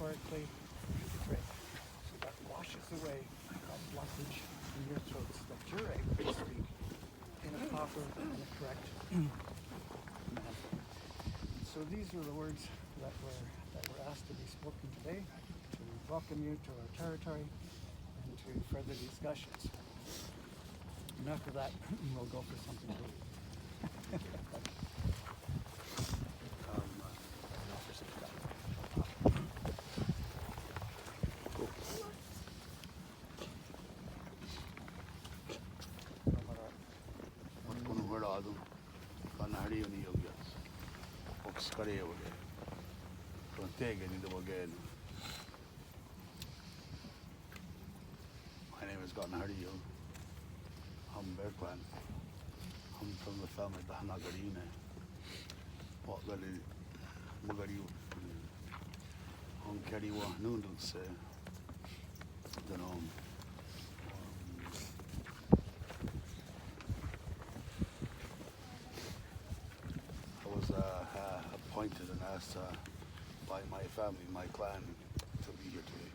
metaphorically, right? So that washes away that blockage in your throat so that you're able to speak in a proper and a correct manner. So these are the words that were asked to be spoken today to welcome you to our territory and to further discussions. And after that, we'll go for something to eat. My name is Marc. I'm Berkwan. I'm from the family Tyendinaga Mohawk Territory. On Kariwa Noodles, I was appointed and asked by my family, my clan, to be here today,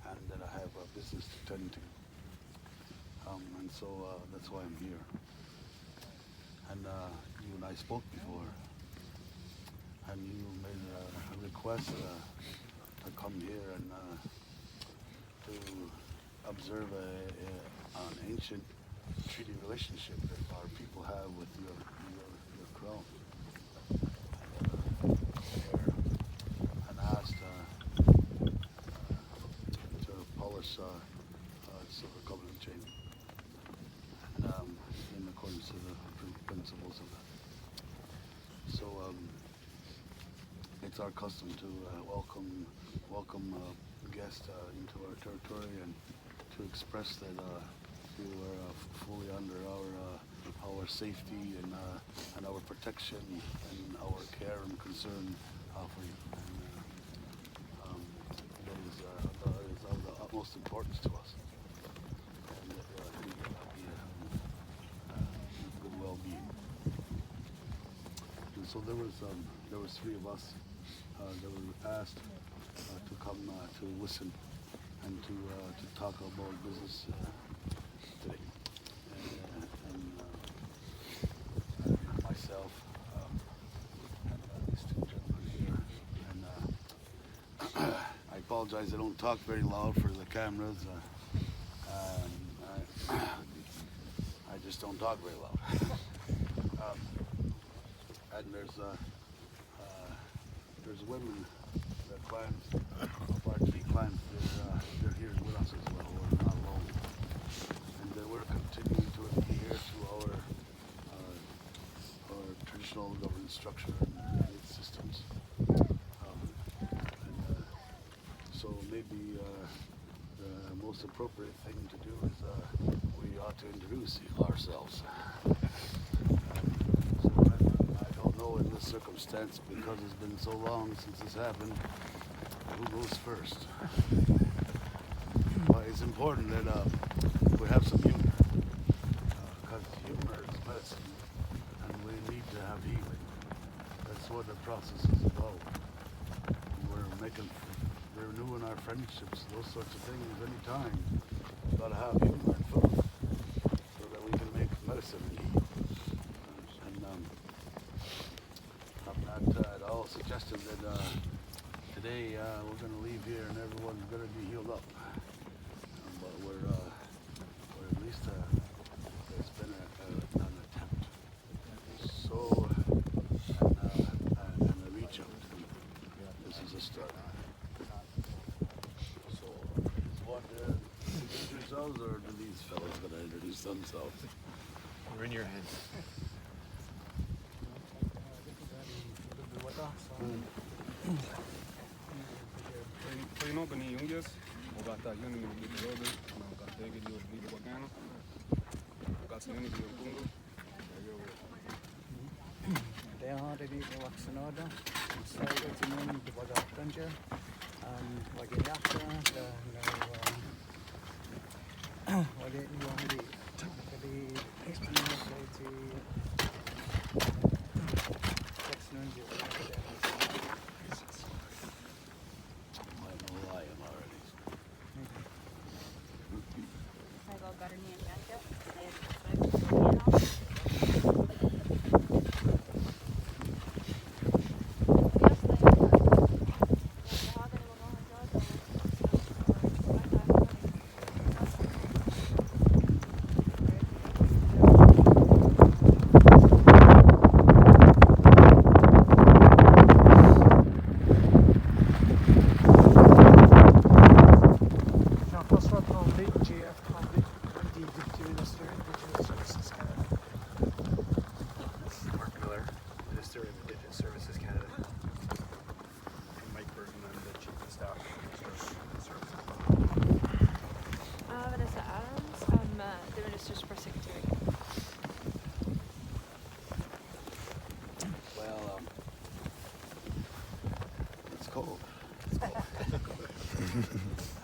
and that I have a business to tend to, and so that's why I'm here. And you and I spoke before, and you made a request to come here and to observe an ancient treaty relationship that our people have with your crown. And asked to polish silver covenant chain, and in accordance to the principles of that. So it's our custom to welcome guests into our territory and to express that you are fully under our safety and our protection and our care and concern for you. And that is of the utmost importance to us, and that we good well-being. And so there was three of us that were asked to come to listen and to talk about business today. And myself and these two gentlemen here. And I apologize, I don't talk very loud for the cameras. I just don't talk very loud. And there's women, the clans, our three clans, they're here with us as well. We're not alone. And we're continuing to adhere to our traditional governance structure and its systems. So maybe the most appropriate thing to do is we ought to introduce ourselves. In this circumstance, because it's been so long since this happened, who goes first? Well, it's important that we have some humor, because humor is medicine, and we need to have healing. That's what the process is about. We're renewing our friendships, those sorts of things anytime. We've got to have humor and food so that we can make medicine and heal. I'm not at all suggesting that today we're going to leave here and everyone's going to be healed up. But we're at least it's been an attempt. So, and a reach out. This is a start. So, is one to introduce yourselves, or do these fellows going to introduce themselves? We're in your hands. Toinogani Jungius, Ogata Unimi Robe, Nagategi Lido Bagano, Ogata Unimi Kungu. They are the people of Sonoda, and so it's a moment to Bagat Dunja, Wagayaka, Wagay Wandi, the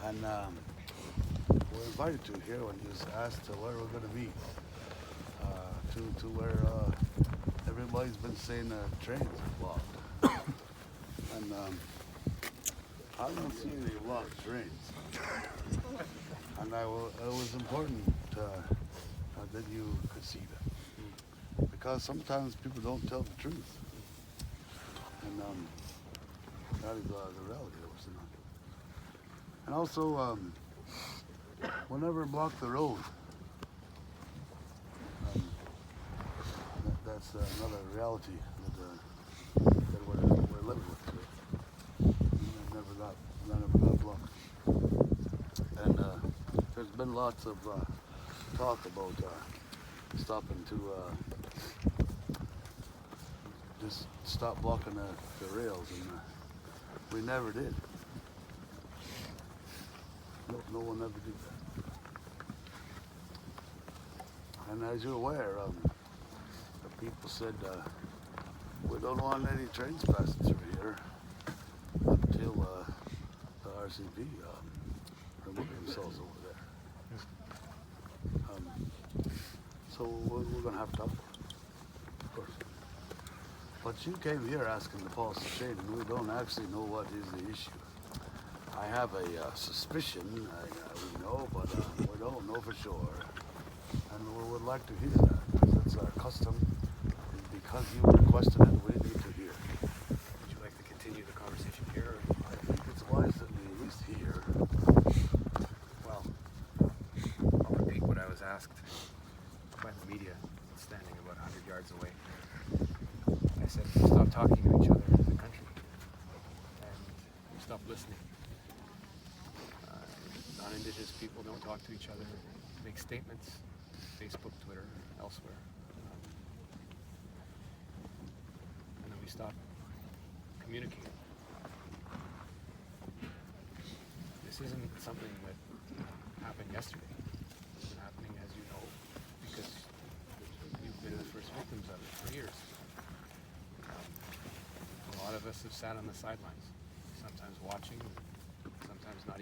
And we're invited to here when he was asked where we're going to meet. To where everybody's been saying trains are blocked. And I don't see any blocked trains. And it was important that you could see that. Because sometimes people don't tell the truth. And that is the reality that we're seeing. And also, we'll never block the road. That's another reality that we're living with today. That never got blocked. And there's been lots of talk about stopping to just stop blocking the rails, and we never did. No one ever did that. And as you're aware, the people said we don't want any trains passing through here until the RCP remove themselves over there. So we're going to have to talk about it, of course. But you came here asking the policy change, and we don't actually know what is the issue. I have a suspicion, we know, but we don't know for sure. And we would like to hear that, because it's our custom. And because you requested it, we need to hear. Would you like to continue the conversation here? I think it's wise that we at least hear. Well, I'll repeat what I was asked by the media standing about 100 yards away. I said, stop talking to each other as a country. And stop listening. Non-Indigenous people don't talk to each other, make statements, Facebook, Twitter, elsewhere. And then we stop communicating. This isn't something that happened yesterday. It's been happening, as you know, because you've been the first victims of it for years. A lot of us have sat on the sidelines, sometimes watching, sometimes not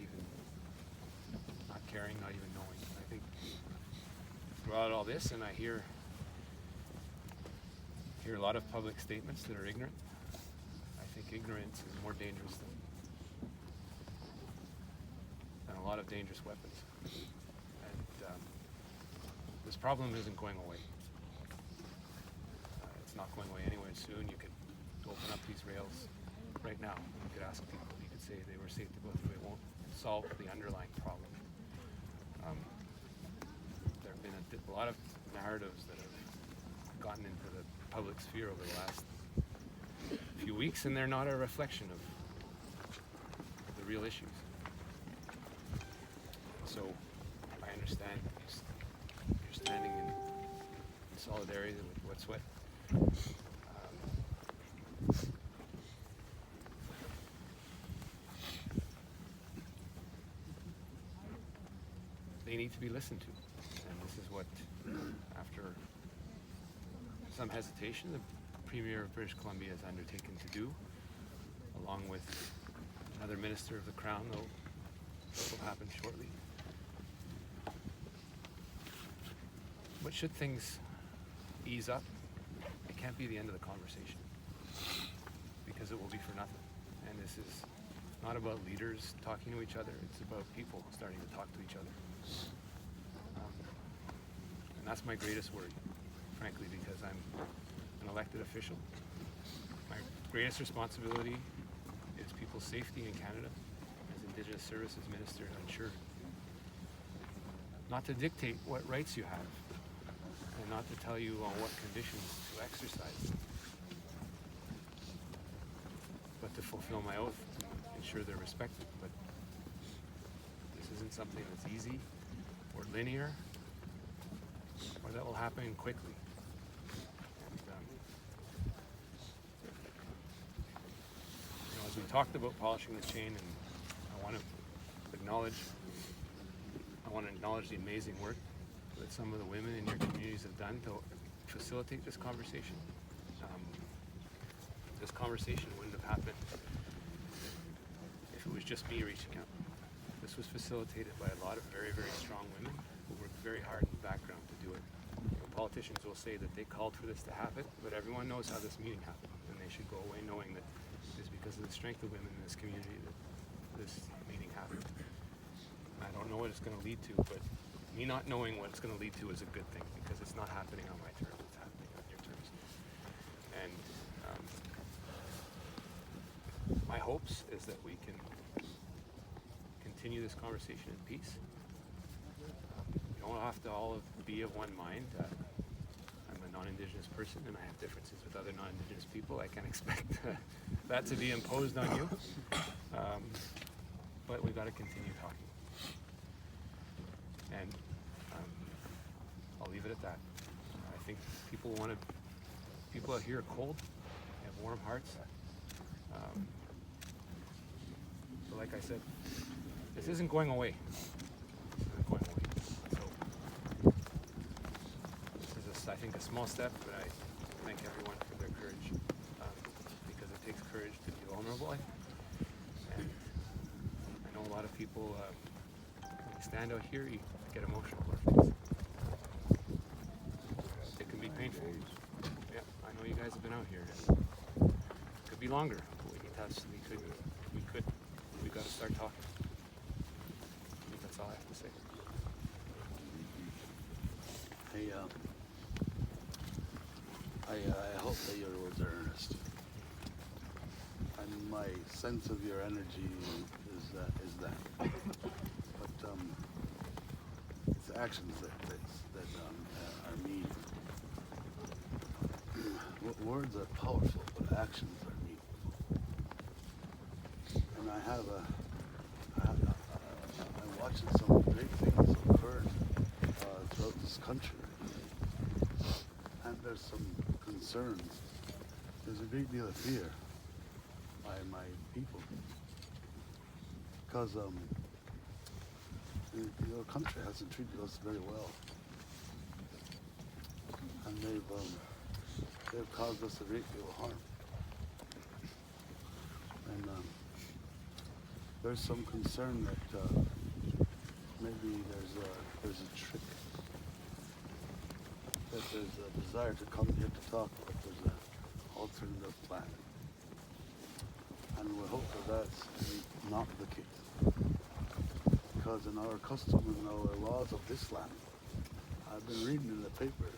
caring, not even knowing. I think throughout all this, and I hear a lot of public statements that are ignorant. I think ignorance is more dangerous than a lot of dangerous weapons. And this problem isn't going away. It's not going away anytime soon. You could open up these rails right now. You could ask people. You could say they were safe to go through. It won't solve the underlying problem. There have been a lot of narratives that have gotten into the public sphere over the last few weeks, and they're not a reflection of the real issues. So I understand you're standing in solidarity with what's what. They need to be listened to, and this is what, after some hesitation, the Premier of British Columbia has undertaken to do, along with another Minister of the Crown, though that will happen shortly. But should things ease up, it can't be the end of the conversation, because it will be for nothing. And this is not about leaders talking to each other, it's about people starting to talk to each other. And that's my greatest worry, frankly, because I'm an elected official. My greatest responsibility is people's safety in Canada as Indigenous Services Minister to ensure not to dictate what rights you have and not to tell you on what conditions to exercise them, but to fulfill my oath to ensure they're respected. But this isn't something that's easy or linear, or that will happen quickly. And, as we talked about polishing the chain, and I want to acknowledge the amazing work that some of the women in your communities have done to facilitate this conversation. This conversation wouldn't have happened if was just me reaching out. This was facilitated by a lot of very, very strong women who worked very hard in the background to do it. Politicians will say that they called for this to happen, but everyone knows how this meeting happened, and they should go away knowing that it is because of the strength of women in this community that this meeting happened. I don't know what it's going to lead to, but me not knowing what it's going to lead to is a good thing, because it's not happening on my terms, it's happening on your terms. And my hopes is that we can continue this conversation in peace. We don't have to all be of one mind. I'm a non-Indigenous person and I have differences with other non-Indigenous people. I can't expect that to be imposed on you. But we've got to continue talking. And I'll leave it at that. I think people out here are cold, they have warm hearts. So like I said, this isn't going away. I think a small step, but I thank everyone for their courage, because it takes courage to be vulnerable. And I know a lot of people, when you stand out here, you get emotional about things. It can be painful. Yeah, I know you guys have been out here. It could be longer, but we've got to start talking. I think that's all I have to say. Hey, I hope that your words are earnest, and my sense of your energy is that. But it's actions that are needed. Words are powerful, but actions are needed. And I'm watching some great things occur throughout this country. And there's some concerns. There's a great deal of fear by my people, because your country hasn't treated us very well, and they've caused us a great deal of harm. And there's some concern that maybe there's a trick. That there's a desire to come here to talk, but there's an alternative plan. And we hope that that's not the case. Because in our custom and our laws of this land, I've been reading in the paper,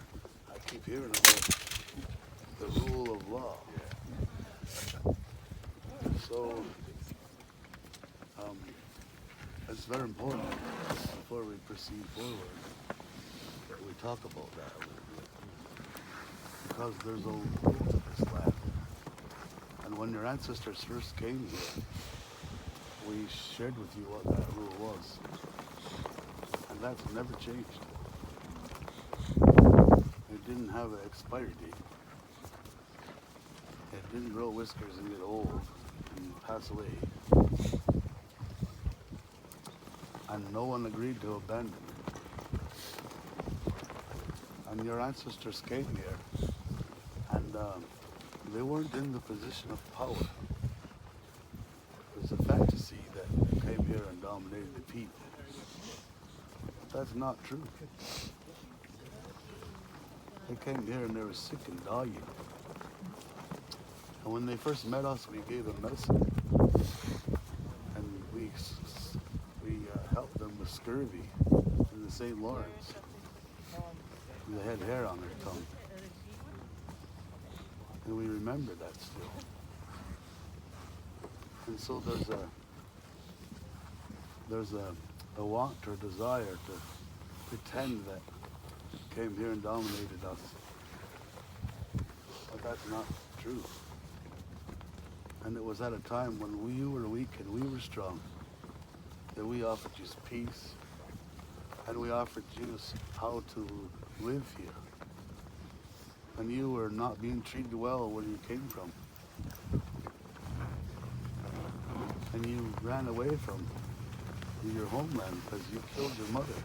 I keep hearing about the rule of law. So, it's very important before we proceed forward that we talk about that. Because there's a rule to this land. And when your ancestors first came here, we shared with you what that rule was. And that's never changed. It didn't have an expiry date. It didn't grow whiskers and get old and pass away. And no one agreed to abandon it. And your ancestors came here, and they weren't in the position of power. It was a fantasy that came here and dominated the people. But that's not true. They came here and they were sick and dying. And when they first met us, we gave them medicine. And we helped them with scurvy in the St. Lawrence. They had hair on their tongue. And we remember that still. And so there's a want or desire to pretend that came here and dominated us. But that's not true. And it was at a time when we were weak and we were strong that we offered you peace, and we offered you how to live here. And you were not being treated well where you came from. And you ran away from your homeland because you killed your mother.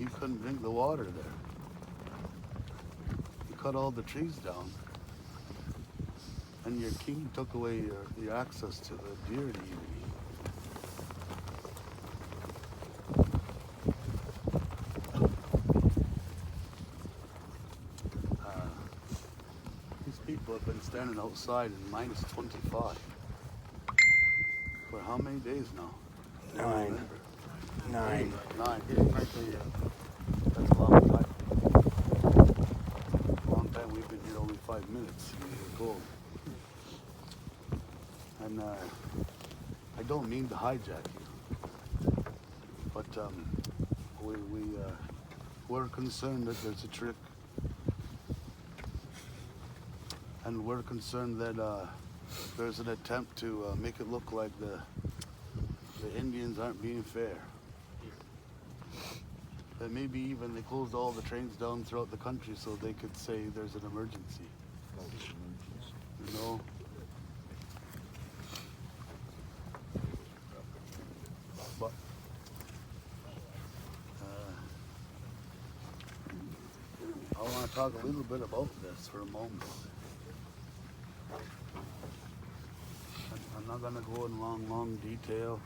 You couldn't drink the water there. You cut all the trees down. and your king took away your access to the deer to eat. These people have been standing outside in minus 25 for how many days now? 9. 9. 9 days. That's a long time. Long time. We've been here only 5 minutes. We're cold. And I don't mean to hijack you, but we're concerned that there's a trick, and we're concerned that there's an attempt to make it look like the Indians aren't being fair. That maybe even they closed all the trains down throughout the country so they could say there's an emergency. You know? But I want to talk a little bit about this for a moment. I'm not going to go in long detail.